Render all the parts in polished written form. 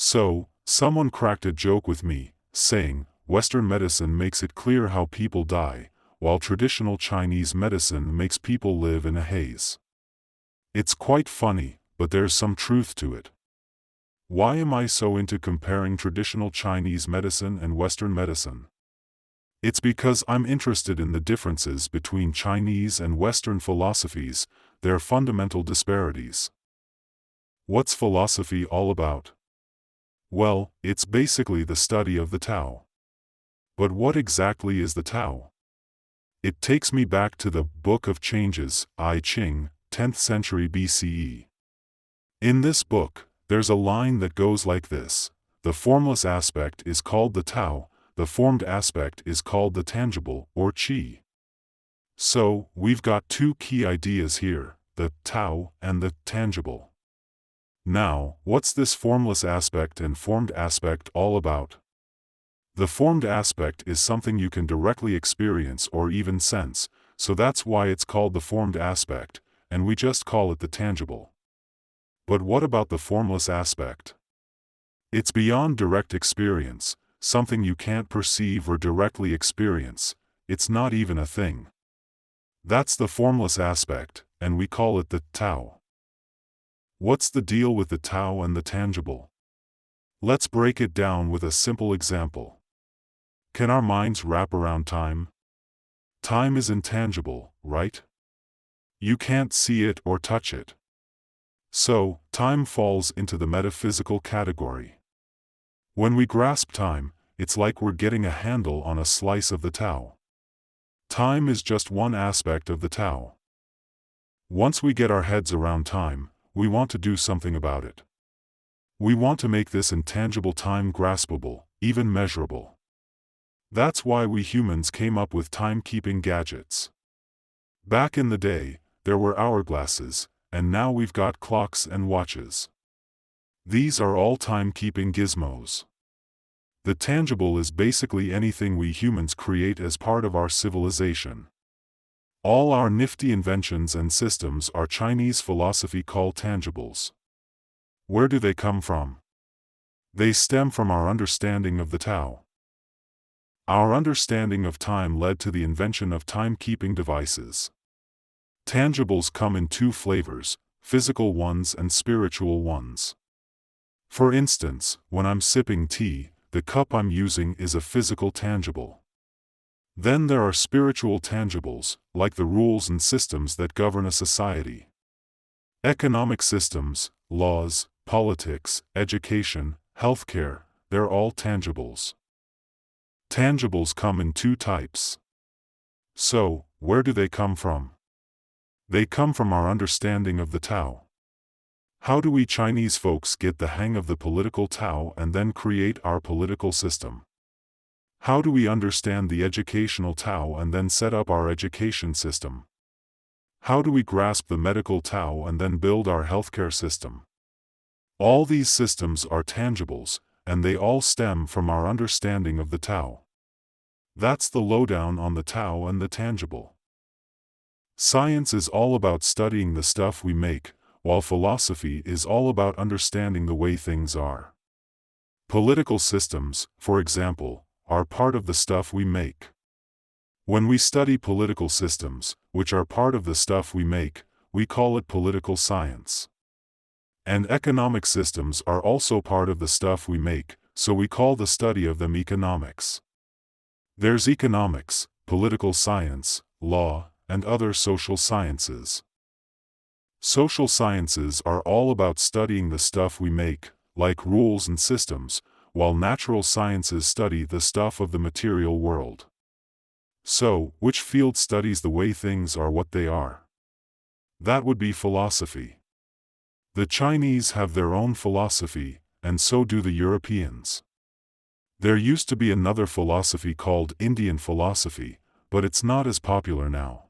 So, someone cracked a joke with me, saying, Western medicine makes it clear how people die, while traditional Chinese medicine makes people live in a haze. It's quite funny, but there's some truth to it. Why am I so into comparing traditional Chinese medicine and Western medicine? It's because I'm interested in the differences between Chinese and Western philosophies, their fundamental disparities. What's philosophy all about? Well, it's basically the study of the Tao. But what exactly is the Tao? It takes me back to the Book of Changes, I Ching, 10th century BCE. In this book, there's a line that goes like this: the formless aspect is called the Tao, the formed aspect is called the tangible, or Qi. So, we've got two key ideas here, the Tao and the tangible. Now, what's this formless aspect and formed aspect all about? The formed aspect is something you can directly experience or even sense, so that's why it's called the formed aspect, and we just call it the tangible. But what about the formless aspect? It's beyond direct experience, something you can't perceive or directly experience. It's not even a thing. That's the formless aspect, and we call it the Tao. What's the deal with the Tao and the tangible? Let's break it down with a simple example. Can our minds wrap around time? Time is intangible, right? You can't see it or touch it. So, time falls into the metaphysical category. When we grasp time, it's like we're getting a handle on a slice of the Tao. Time is just one aspect of the Tao. Once we get our heads around time, we want to do something about it. We want to make this intangible time graspable, even measurable. That's why we humans came up with timekeeping gadgets. Back in the day, there were hourglasses, and now we've got clocks and watches. These are all timekeeping gizmos. The tangible is basically anything we humans create as part of our civilization. All our nifty inventions and systems our Chinese philosophy call tangibles. Where do they come from? They stem from our understanding of the Tao. Our understanding of time led to the invention of timekeeping devices. Tangibles come in two flavors, physical ones and spiritual ones. For instance, when I'm sipping tea, the cup I'm using is a physical tangible. Then there are spiritual tangibles, like the rules and systems that govern a society. Economic systems, laws, politics, education, healthcare, they're all tangibles. Tangibles come in two types. So, where do they come from? They come from our understanding of the Tao. How do we Chinese folks get the hang of the political Tao and then create our political system? How do we understand the educational Tao and then set up our education system? How do we grasp the medical Tao and then build our healthcare system? All these systems are tangibles, and they all stem from our understanding of the Tao. That's the lowdown on the Tao and the tangible. Science is all about studying the stuff we make, while philosophy is all about understanding the way things are. Political systems, for example, are part of the stuff we make. When we study political systems, which are part of the stuff we make, we call it political science. And economic systems are also part of the stuff we make, so we call the study of them economics. There's economics, political science, law, and other social sciences. Social sciences are all about studying the stuff we make, like rules and systems, while natural sciences study the stuff of the material world. So, which field studies the way things are what they are? That would be philosophy. The Chinese have their own philosophy, and so do the Europeans. There used to be another philosophy called Indian philosophy, but it's not as popular now.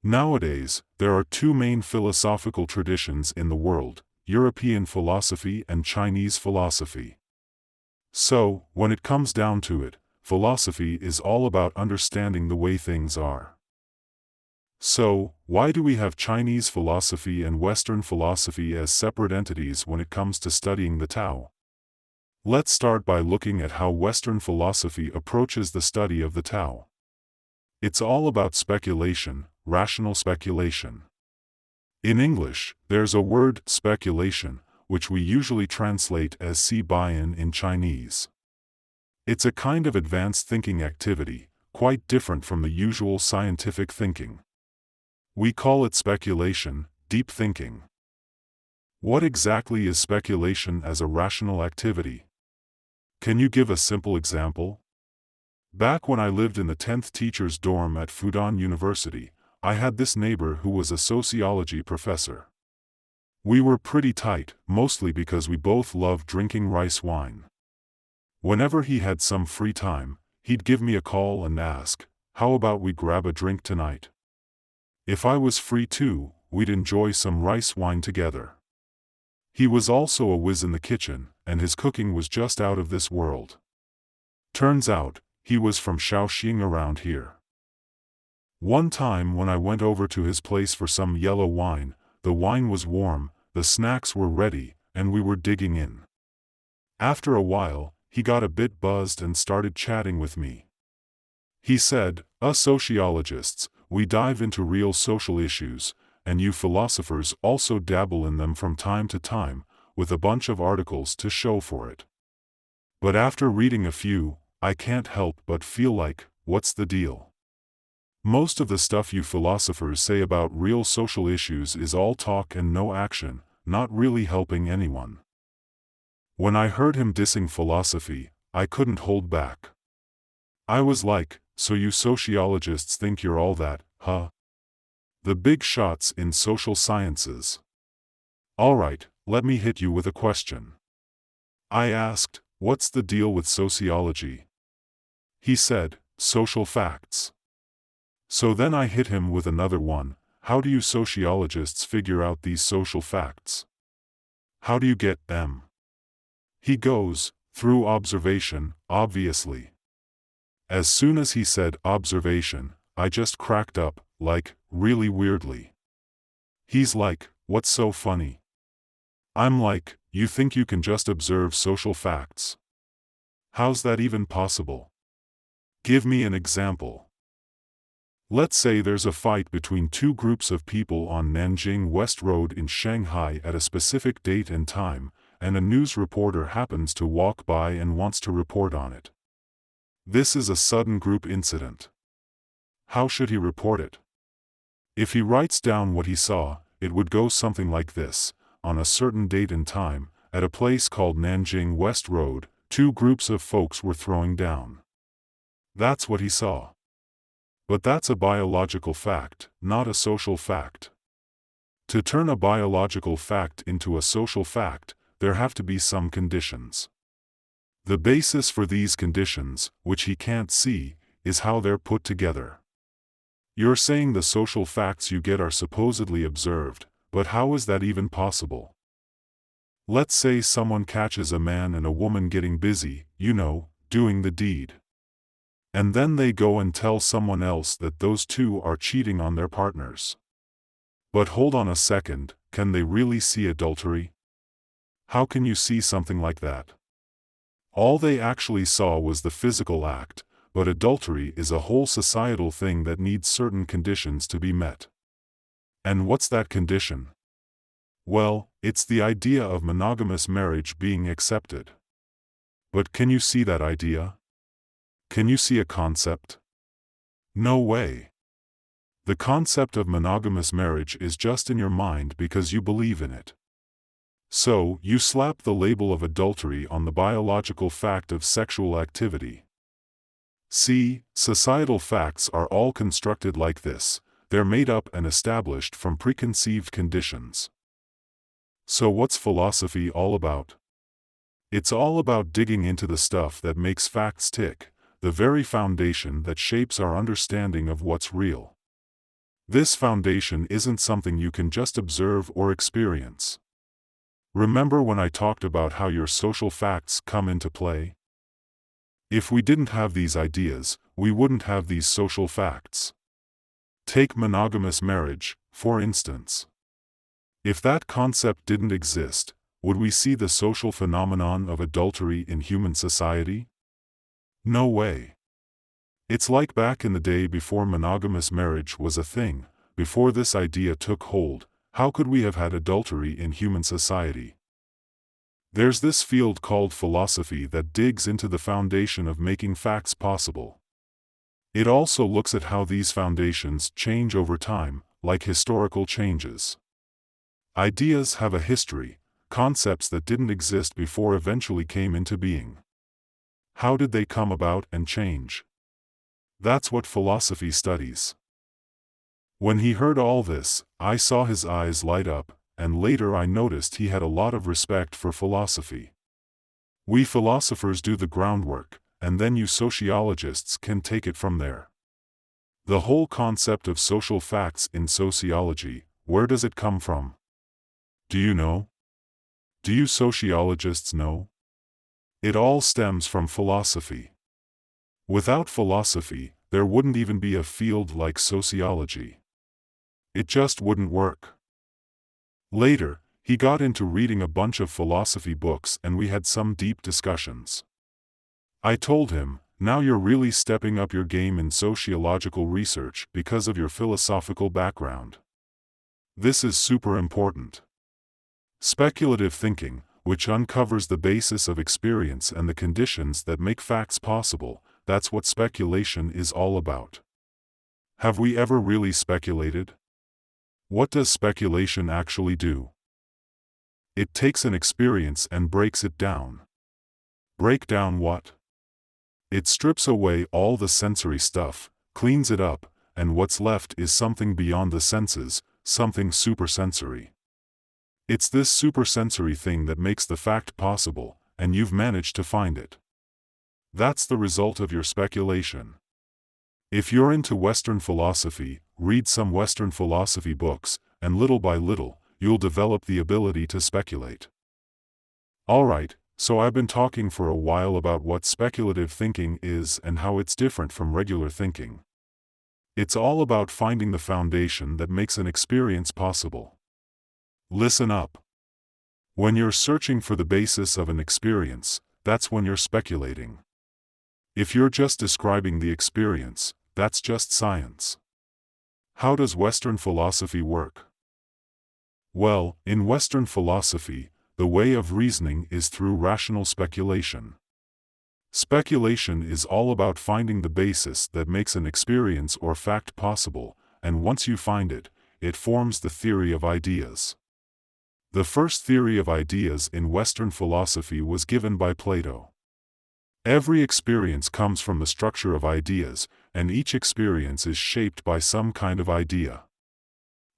Nowadays, there are two main philosophical traditions in the world, European philosophy and Chinese philosophy. So, when it comes down to it, philosophy is all about understanding the way things are. So, why do we have Chinese philosophy and Western philosophy as separate entities when it comes to studying the Tao? Let's start by looking at how Western philosophy approaches the study of the Tao. It's all about speculation, rational speculation. In English, there's a word, speculation, which we usually translate as si bian in Chinese. It's a kind of advanced thinking activity, quite different from the usual scientific thinking. We call it speculation, deep thinking. What exactly is speculation as a rational activity? Can you give a simple example? Back when I lived in the 10th teacher's dorm at Fudan University, I had this neighbor who was a sociology professor. We were pretty tight, mostly because we both loved drinking rice wine. Whenever he had some free time, he'd give me a call and ask, "How about we grab a drink tonight?" If I was free too, we'd enjoy some rice wine together. He was also a whiz in the kitchen, and his cooking was just out of this world. Turns out, he was from Shaoxing around here. One time when I went over to his place for some yellow wine, the wine was warm, the snacks were ready, and we were digging in. After a while, he got a bit buzzed and started chatting with me. He said, "Us sociologists, we dive into real social issues, and you philosophers also dabble in them from time to time, with a bunch of articles to show for it. But after reading a few, I can't help but feel like, what's the deal? Most of the stuff you philosophers say about real social issues is all talk and no action, not really helping anyone." When I heard him dissing philosophy, I couldn't hold back. I was like, "So you sociologists think you're all that, huh? The big shots in social sciences. Alright, let me hit you with a question." I asked, "What's the deal with sociology?" He said, "Social facts." So then I hit him with another one, "How do you sociologists figure out these social facts? How do you get them?" He goes, "Through observation, obviously." As soon as he said observation, I just cracked up, like, really weirdly. He's like, "What's so funny?" I'm like, "You think you can just observe social facts? How's that even possible? Give me an example." Let's say there's a fight between two groups of people on Nanjing West Road in Shanghai at a specific date and time, and a news reporter happens to walk by and wants to report on it. This is a sudden group incident. How should he report it? If he writes down what he saw, it would go something like this: on a certain date and time, at a place called Nanjing West Road, two groups of folks were throwing down. That's what he saw. But that's a biological fact, not a social fact. To turn a biological fact into a social fact, there have to be some conditions. The basis for these conditions, which he can't see, is how they're put together. You're saying the social facts you get are supposedly observed, but how is that even possible? Let's say someone catches a man and a woman getting busy, doing the deed. And then they go and tell someone else that those two are cheating on their partners. But hold on a second, can they really see adultery? How can you see something like that? All they actually saw was the physical act, but adultery is a whole societal thing that needs certain conditions to be met. And what's that condition? Well, it's the idea of monogamous marriage being accepted. But can you see that idea? Can you see a concept? No way. The concept of monogamous marriage is just in your mind because you believe in it. So, you slap the label of adultery on the biological fact of sexual activity. See, societal facts are all constructed like this: they're made up and established from preconceived conditions. So what's philosophy all about? It's all about digging into the stuff that makes facts tick, the very foundation that shapes our understanding of what's real. This foundation isn't something you can just observe or experience. Remember when I talked about how your social facts come into play? If we didn't have these ideas, we wouldn't have these social facts. Take monogamous marriage, for instance. If that concept didn't exist, would we see the social phenomenon of adultery in human society? No way. It's like back in the day before monogamous marriage was a thing, before this idea took hold, how could we have had adultery in human society? There's this field called philosophy that digs into the foundation of making facts possible. It also looks at how these foundations change over time, like historical changes. Ideas have a history, concepts that didn't exist before eventually came into being. How did they come about and change? That's what philosophy studies. When he heard all this, I saw his eyes light up, and later I noticed he had a lot of respect for philosophy. We philosophers do the groundwork, and then you sociologists can take it from there. The whole concept of social facts in sociology, where does it come from? Do you know? Do you sociologists know? It all stems from philosophy. Without philosophy, there wouldn't even be a field like sociology. It just wouldn't work. Later, he got into reading a bunch of philosophy books and we had some deep discussions. I told him, now you're really stepping up your game in sociological research because of your philosophical background. This is super important. Speculative thinking, which uncovers the basis of experience and the conditions that make facts possible, that's what speculation is all about. Have we ever really speculated? What does speculation actually do? It takes an experience and breaks it down. Break down what? It strips away all the sensory stuff, cleans it up, and what's left is something beyond the senses, something supersensory. It's this supersensory thing that makes the fact possible, and you've managed to find it. That's the result of your speculation. If you're into Western philosophy, read some Western philosophy books, and little by little, you'll develop the ability to speculate. Alright, so I've been talking for a while about what speculative thinking is and how it's different from regular thinking. It's all about finding the foundation that makes an experience possible. Listen up. When you're searching for the basis of an experience, that's when you're speculating. If you're just describing the experience, that's just science. How does Western philosophy work? Well, in Western philosophy, the way of reasoning is through rational speculation. Speculation is all about finding the basis that makes an experience or fact possible, and once you find it, it forms the theory of ideas. The first theory of ideas in Western philosophy was given by Plato. Every experience comes from the structure of ideas, and each experience is shaped by some kind of idea.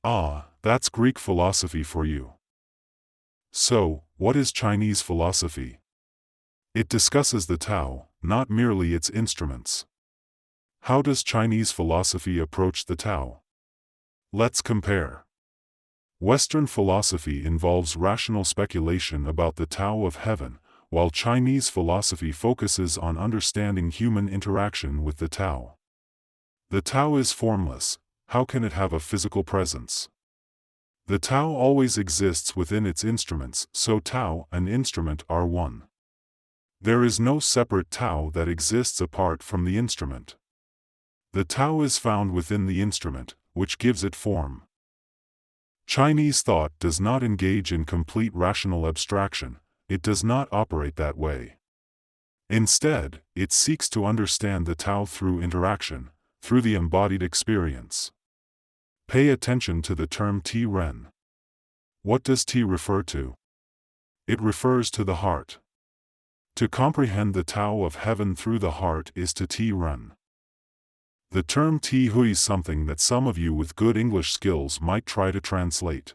Ah, that's Greek philosophy for you. So, what is Chinese philosophy? It discusses the Tao, not merely its instruments. How does Chinese philosophy approach the Tao? Let's compare. Western philosophy involves rational speculation about the Tao of heaven, while Chinese philosophy focuses on understanding human interaction with the Tao. The Tao is formless. How can it have a physical presence? The Tao always exists within its instruments, so Tao and instrument are one. There is no separate Tao that exists apart from the instrument. The Tao is found within the instrument, which gives it form. Chinese thought does not engage in complete rational abstraction. It does not operate that way. Instead, it seeks to understand the Tao through interaction, through the embodied experience. Pay attention to the term Ti-Ren. What does Ti refer to? It refers to the heart. To comprehend the Tao of heaven through the heart is to Ti-Ren. The term Ti-Hui is something that some of you with good English skills might try to translate.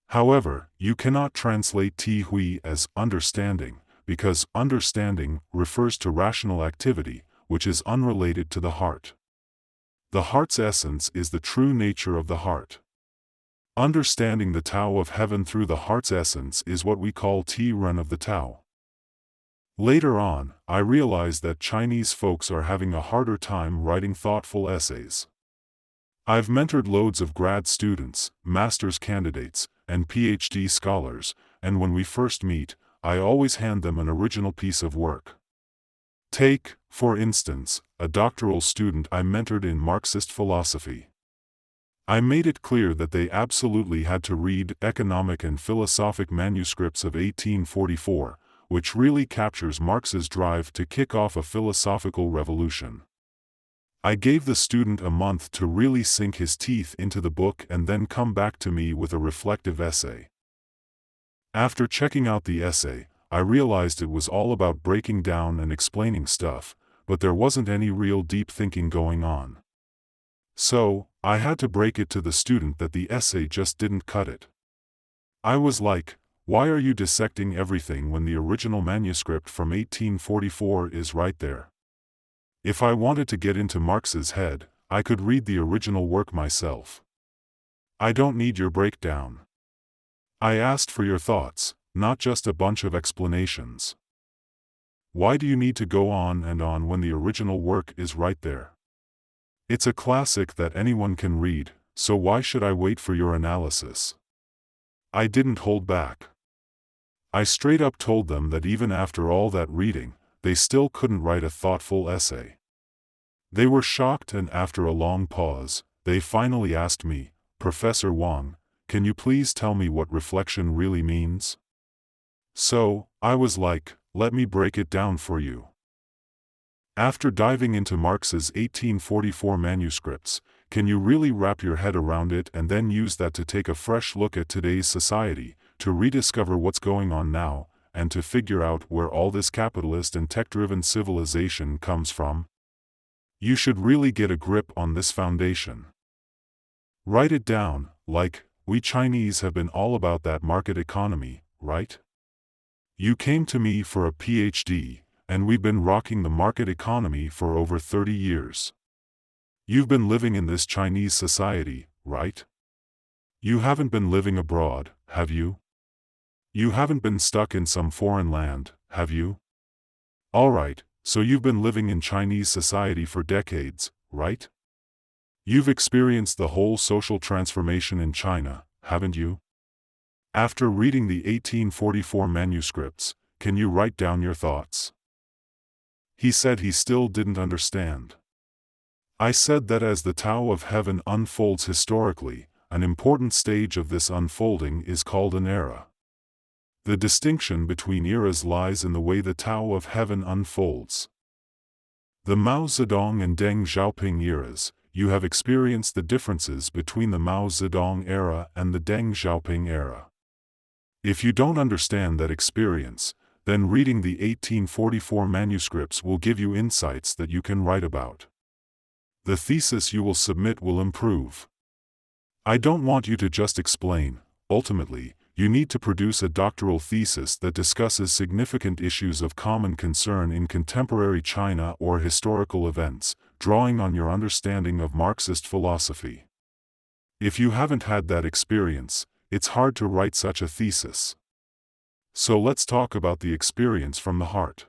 However, you cannot translate Ti-Hui as understanding, because understanding refers to rational activity, which is unrelated to the heart. The heart's essence is the true nature of the heart. Understanding the Tao of heaven through the heart's essence is what we call Ti-Ren of the Tao. Later on, I realized that Chinese folks are having a harder time writing thoughtful essays. I've mentored loads of grad students, master's candidates, and PhD scholars, and when we first meet, I always hand them an original piece of work. Take, for instance, a doctoral student I mentored in Marxist philosophy. I made it clear that they absolutely had to read Economic and Philosophic Manuscripts of 1844, which really captures Marx's drive to kick off a philosophical revolution. I gave the student a month to really sink his teeth into the book and then come back to me with a reflective essay. After checking out the essay, I realized it was all about breaking down and explaining stuff, but there wasn't any real deep thinking going on. So, I had to break it to the student that the essay just didn't cut it. I was like, why are you dissecting everything when the original manuscript from 1844 is right there? If I wanted to get into Marx's head, I could read the original work myself. I don't need your breakdown. I asked for your thoughts, not just a bunch of explanations. Why do you need to go on and on when the original work is right there? It's a classic that anyone can read, so why should I wait for your analysis? I didn't hold back. I straight up told them that even after all that reading, they still couldn't write a thoughtful essay. They were shocked, and after a long pause, they finally asked me, "Professor Wang, can you please tell me what reflection really means?" So, I was like, let me break it down for you. After diving into Marx's 1844 manuscripts, can you really wrap your head around it and then use that to take a fresh look at today's society, to rediscover what's going on now, and to figure out where all this capitalist and tech-driven civilization comes from? You should really get a grip on this foundation. Write it down, like, we Chinese have been all about that market economy, right? You came to me for a PhD, and we've been rocking the market economy for over 30 years. You've been living in this Chinese society, right? You haven't been living abroad, have you? You haven't been stuck in some foreign land, have you? Alright, so you've been living in Chinese society for decades, right? You've experienced the whole social transformation in China, haven't you? After reading the 1844 manuscripts, can you write down your thoughts? He said he still didn't understand. I said that as the Tao of Heaven unfolds historically, an important stage of this unfolding is called an era. The distinction between eras lies in the way the Tao of Heaven unfolds. The Mao Zedong and Deng Xiaoping eras, you have experienced the differences between the Mao Zedong era and the Deng Xiaoping era. If you don't understand that experience, then reading the 1844 manuscripts will give you insights that you can write about. The thesis you will submit will improve. I don't want you to just explain. Ultimately, you need to produce a doctoral thesis that discusses significant issues of common concern in contemporary China or historical events, drawing on your understanding of Marxist philosophy. If you haven't had that experience, it's hard to write such a thesis. So let's talk about the experience from the heart.